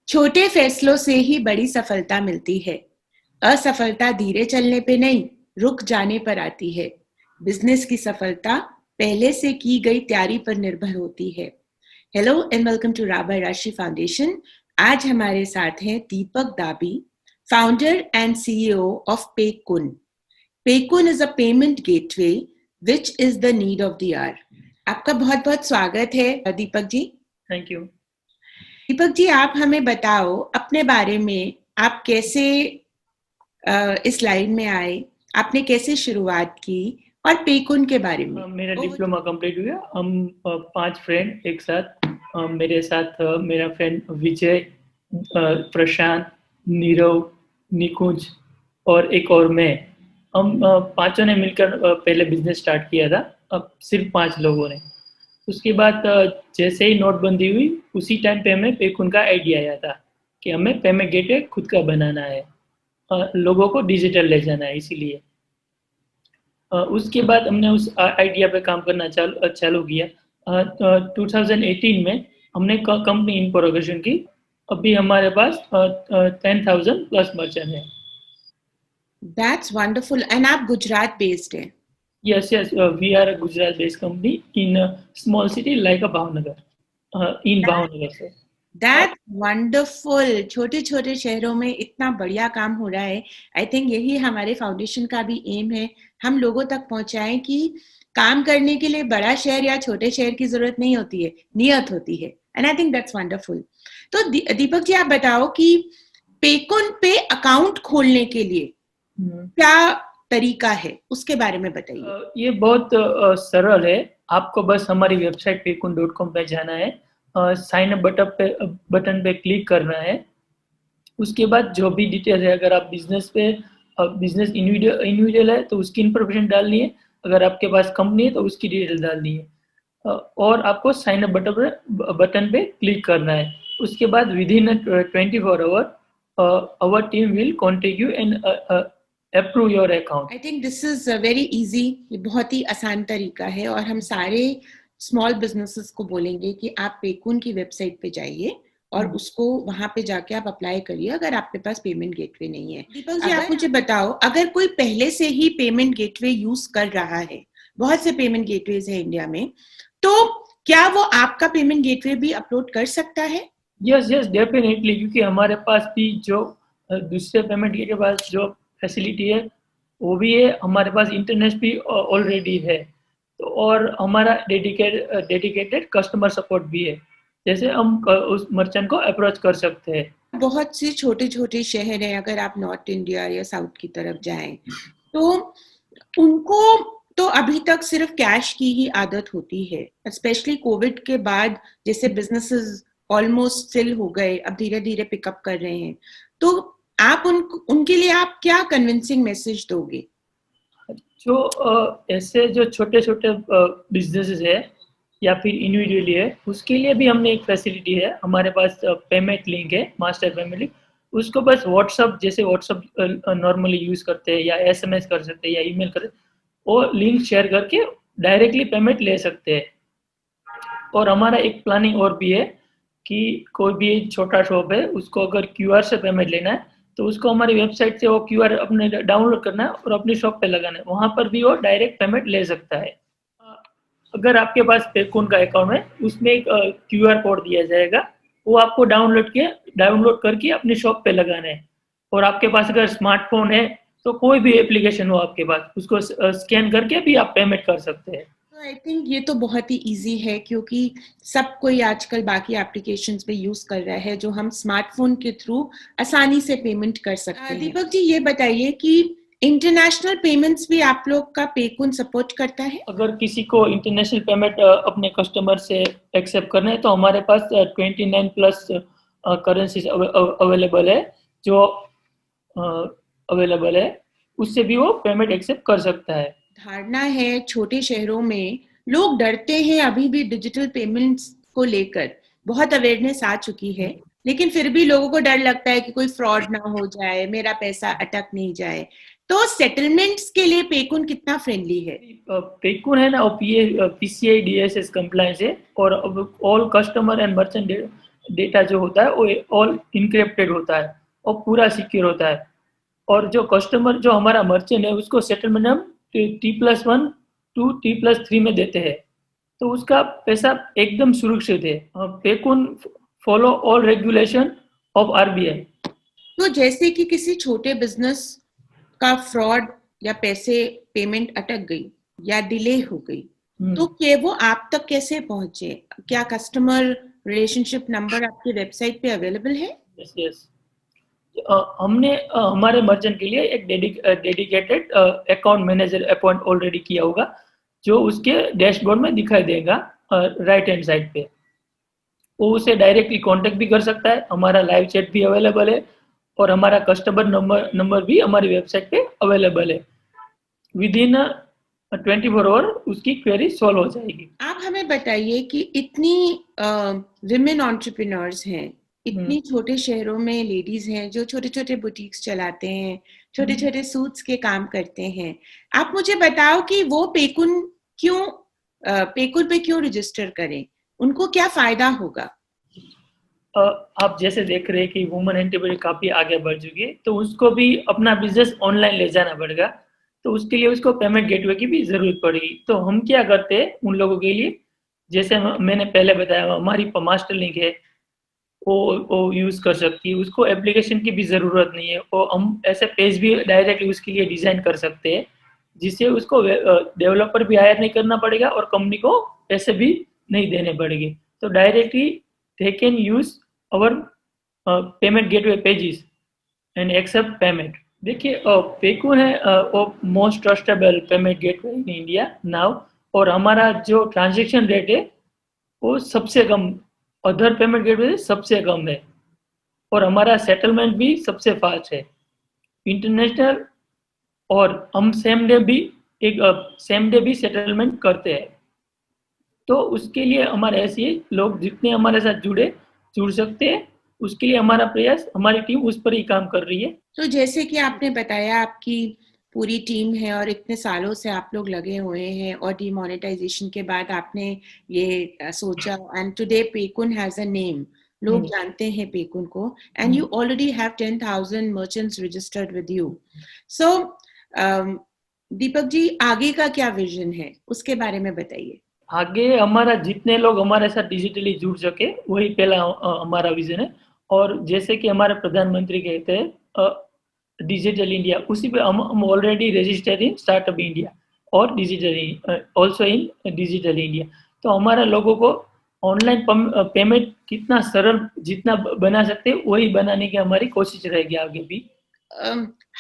छोटे फैसलों से ही बड़ी सफलता मिलती है। असफलता धीरे चलने पे नहीं, रुक जाने पर आती है। बिजनेस की सफलता पहले से की गई तैयारी पर निर्भर होती है। Hello and welcome to Raba Rashi foundation. आज हमारे साथ हैं Deepak Dabi, founder and CEO of Paykun. Paykun is a payment gateway which is the need of the hour. आपका बहुत बहुत स्वागत है दीपक जी। Thank you. दीपक जी, आप हमें बताओ अपने बारे में, आप कैसे इस लाइन में आए, आपने कैसे शुरुआत की और पेकुन के बारे में। मेरा डिप्लोमा कंप्लीट हुआ। हम 5 फ्रेंड एक साथ, मेरे साथ मेरा फ्रेंड विजय, प्रशांत, नीरव, निकुंज और एक और मैं। हम पांचों ने मिलकर पहले बिजनेस स्टार्ट किया था। अब सिर्फ 5 लोगों ने। उसके बाद जैसे ही नोटबंदी हुई उसी टाइम पे हमें पेकुन का आइडिया आया था कि हमें पेमेंट गेटवे खुद का बनाना है, लोगों को डिजिटल ले जाना है। इसीलिए उसके बाद हमने उस आइडिया पे काम करना चालू किया। 2018 में हमने कंपनी इन प्रोग्रेशन की। अभी हमारे पास 10,000 प्लस मर्चेंट है। That's wonderful. एंड आप गुजरात बेस्ड हैं। Yes yes, we are a Gujarat based company in small city like a Bhavnagar, in Bhavnagar से। That's wonderful. छोटे छोटे शहरों में इतना बढ़िया काम हो रहा है। आई थिंक यही हमारे फाउंडेशन का भी एम है, हम लोगों तक पहुंचाएं कि काम करने के लिए बड़ा शहर या छोटे शहर की जरूरत नहीं होती है, नियत होती है। And I think that's wonderful. तो दीपक जी, आप बताओ कि पेकुन पे अकाउंट खोलने के लिए क्या तरीका है, उसके बारे में बताइए। ये बहुत सरल है। आपको बस हमारी वेबसाइट pekun.com पे जाना है, साइन अप बटन पे क्लिक करना है। उसके बाद जो भी डिटेल है, अगर आप बिजनेस इंडिविजुअल है तो उसकी इन्फॉर्मेशन डालनी है। अगर आपके पास कंपनी है तो उसकी डिटेल डालनी है, और आपको साइन अप बटन पे क्लिक करना है। उसके बाद within 24 hour hour team will contact you and approve your account. I think this is very easy. ये बहुत ही आसान तरीका है और हम सारे स्मॉल बिजनेसेस को बोलेंगे कि आप पेकुन की वेबसाइट पे जाइए और उसको वहां पे जाके आप अप्लाई करिए अगर आपके पास पेमेंट गेटवे नहीं है। दीपक जी, आप मुझे बताओ, अगर कोई पहले से ही पेमेंट गेटवे यूज कर रहा है, बहुत से पेमेंट गेटवेज है इंडिया में, तो क्या वो आपका पेमेंट गेटवे भी अपलोड कर सकता है? यस यस, डेफिनेटली, क्योंकि हमारे पास भी जो दूसरे पेमेंट के पास जो फैसिलिटी है वो भी है, हमारे पास इंटरनेट भी ऑलरेडी है। तो और हमारा डेडिकेटेड कस्टमर सपोर्ट भी है, जैसे हम उस मर्चेंट को अप्रोच कर सकते हैं। बहुत से छोटे छोटे शहर हैं, अगर आप नॉर्थ इंडिया या साउथ की तरफ जाएं तो उनको तो अभी तक सिर्फ कैश की ही आदत होती है। स्पेशली कोविड के बाद जैसे बिजनेसेस ऑलमोस्ट फिल हो गए, अब धीरे धीरे पिकअप कर रहे हैं, तो आप उनके लिए आप क्या कन्विंसिंग मैसेज दोगे? जो ऐसे जो छोटे छोटे बिजनेसेस है या फिर इंडिविजुअली है, उसके लिए भी हमने एक फैसिलिटी है। हमारे पास पेमेंट लिंक है, मास्टर पेमेंट लिंक। उसको बस व्हाट्सअप, जैसे व्हाट्सअप नॉर्मली यूज करते हैं या एसएमएस कर सकते हैं या ईमेल कर, वो लिंक शेयर करके डायरेक्टली पेमेंट ले सकते हैं। और हमारा एक प्लानिंग और भी है कि कोई भी छोटा शॉप है, उसको अगर क्यूआर से पेमेंट लेना है तो उसको हमारी वेबसाइट से वो क्यूआर अपने डाउनलोड करना है और अपनी शॉप पे लगाना है, वहाँ पर भी वो डायरेक्ट पेमेंट ले सकता है। अगर आपके पास पेकुन का अकाउंट है, उसमें एक क्यूआर कोड दिया जाएगा, वो आपको डाउनलोड करके अपनी शॉप पे लगाना है। और आपके पास अगर स्मार्टफोन है तो कोई भी एप्लीकेशन हो आपके पास, उसको स्कैन करके भी आप पेमेंट कर सकते हैं। तो आई थिंक ये तो बहुत ही इजी है, क्योंकि सब कोई आजकल बाकी एप्लीकेशंस पे यूज कर रहा है जो हम स्मार्टफोन के थ्रू आसानी से पेमेंट कर सकते हैं। दीपक जी, ये बताइए कि इंटरनेशनल पेमेंट्स भी आप लोग का पेकुन सपोर्ट करता है? अगर किसी को इंटरनेशनल पेमेंट अपने कस्टमर से एक्सेप्ट करना है तो हमारे पास 29 प्लस करेंसीज अवेलेबल है, जो अवेलेबल है, उससे भी वो पेमेंट एक्सेप्ट कर सकता है। धारणा है छोटे शहरों में लोग डरते हैं अभी भी डिजिटल पेमेंट्स को लेकर। बहुत अवेयरनेस आ चुकी है, लेकिन फिर भी लोगों को डर लगता है कि कोई फ्रॉड ना हो जाए, मेरा पैसा अटक नहीं जाए। तो सेटलमेंट्स के लिए पेकुन कितना फ्रेंडली है? पेकुन है ना, पीसीआई डीएसएस कंप्लायंस है, और all customer and merchant data जो होता है वो ऑल इनक्रिप्टेड होता है और पूरा सिक्योर होता है। और जो कस्टमर, जो हमारा मर्चेंट है, उसको सेटलमेंट हम T+1 टू T+3 में देते हैं, तो उसका पैसा एकदम सुरक्षित है। Paykun follow all regulation of RBI। तो जैसे कि किसी छोटे बिजनेस का फ्रॉड या पैसे पेमेंट अटक गई या डिले हो गई, तो क्या वो आप तक कैसे पहुंचे? क्या कस्टमर रिलेशनशिप नंबर आपकी वेबसाइट पे अवेलेबल है? यस यस, हमने हमारे मर्चेंट के लिए एक dedicated account manager appoint already किया होगा, जो उसके डैशबोर्ड में दिखाई देगा राइट हैंड साइड पे। वो उसे डायरेक्टली कांटेक्ट भी कर सकता है, हमारा लाइव चैट भी अवेलेबल है और हमारा कस्टमर नंबर भी हमारी वेबसाइट पे अवेलेबल है। विद इन 24 आवर उसकी क्वेरी सॉल्व हो जाएगी। आप हमें बताइए कि इतनी विमेन एंटरप्रेन्योर्स हैं, इतनी छोटे शहरों में लेडीज हैं जो छोटे छोटे बुटीक्स चलाते हैं, छोटे छोटे सूट्स के काम करते हैं। आप मुझे बताओ कि वो पेकुन पे क्यों रजिस्टर करें, उनको क्या फायदा होगा? आप जैसे देख रहे हैं कि वुमेन एंटरप्रेन्योर काफी आगे बढ़ चुकी है, तो उसको भी अपना बिजनेस ऑनलाइन ले जाना पड़ेगा, तो उसके लिए उसको पेमेंट गेटवे की भी जरूरत पड़ेगी। तो हम क्या करते हैं उन लोगों के लिए, जैसे मैंने पहले बताया, हमारी मास्टर लिंक है, वो यूज कर सकती है, उसको एप्लीकेशन की भी जरूरत नहीं है, और हम ऐसे पेज भी डायरेक्टली उसके लिए डिजाइन कर सकते हैं, जिससे उसको डेवलपर भी हायर नहीं करना पड़ेगा और कंपनी को पैसे भी नहीं देने पड़ेंगे। तो directly they can use our payment gateway pages and accept payment। देखिए पेकू है वो most trustable payment gateway in India now, और हमारा जो ट्रांजेक्शन रेट है वो सबसे कम, अदर पेमेंट गेटवे से सबसे कम है, और हमारा सेटलमेंट भी सबसे फास्ट है इंटरनेशनल, और हम सेम डे भी सेटलमेंट करते हैं। तो उसके लिए हमारे ऐसे लोग जितने हमारे साथ जुड़ सकते हैं, उसके लिए हमारा प्रयास, हमारी टीम उस पर ही काम कर रही है। तो जैसे कि आपने बताया आपकी पूरी टीम है और इतने सालों से आप लोग लगे हुए हैं, और डिमोनेटाइजेशन के बाद आपने ये सोचा, and today Paykun has a name, लोग जानते हैं पेकुन को, and you already have 10,000 merchants registered with you. So Deepak ji, आगे का क्या विजन है, उसके बारे में बताइए। आगे हमारा जितने लोग हमारे साथ डिजिटली जुड़ सके वही पहला हमारा विजन है। और जैसे कि हमारे प्रधानमंत्री कहते हैं डिजिटल इंडिया, उसी पे हम already registered in startup India और digital also in digital India. तो हमारा लोगों को ऑनलाइन पेमेंट कितना सरल जितना बना सकते हैं वही बनाने की हमारी कोशिश रहेगी आगे भी।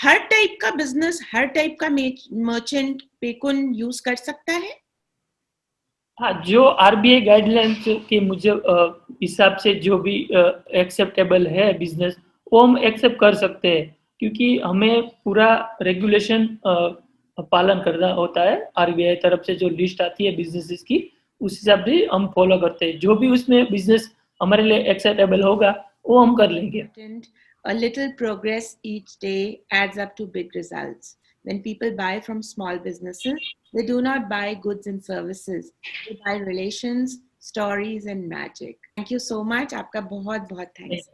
हर टाइप का बिजनेस, हर टाइप का मर्चेंट पेकुन यूज कर सकता है? हाँ, जो RBI गाइडलाइंस के मुझे हिसाब से जो भी एक्सेप्टेबल है बिजनेस, वो हम एक्सेप्ट कर सकते हैं, क्योंकि हमें पूरा रेगुलेशन पालन करना होता है। RBI तरफ से जो लिस्ट आती है बिजनेसेस की, उस हिसाब से हम फॉलो करते हैं। जो भी उसमें बिजनेस हमारे लिए एक्सेप्टेबल होगा वो हम कर लेंगे। A little progress each day adds up to big results. When people buy from small businesses, they do not buy goods and services. They buy relations, stories and magic. Thank you so much. आपका बहुत बहुत thanks.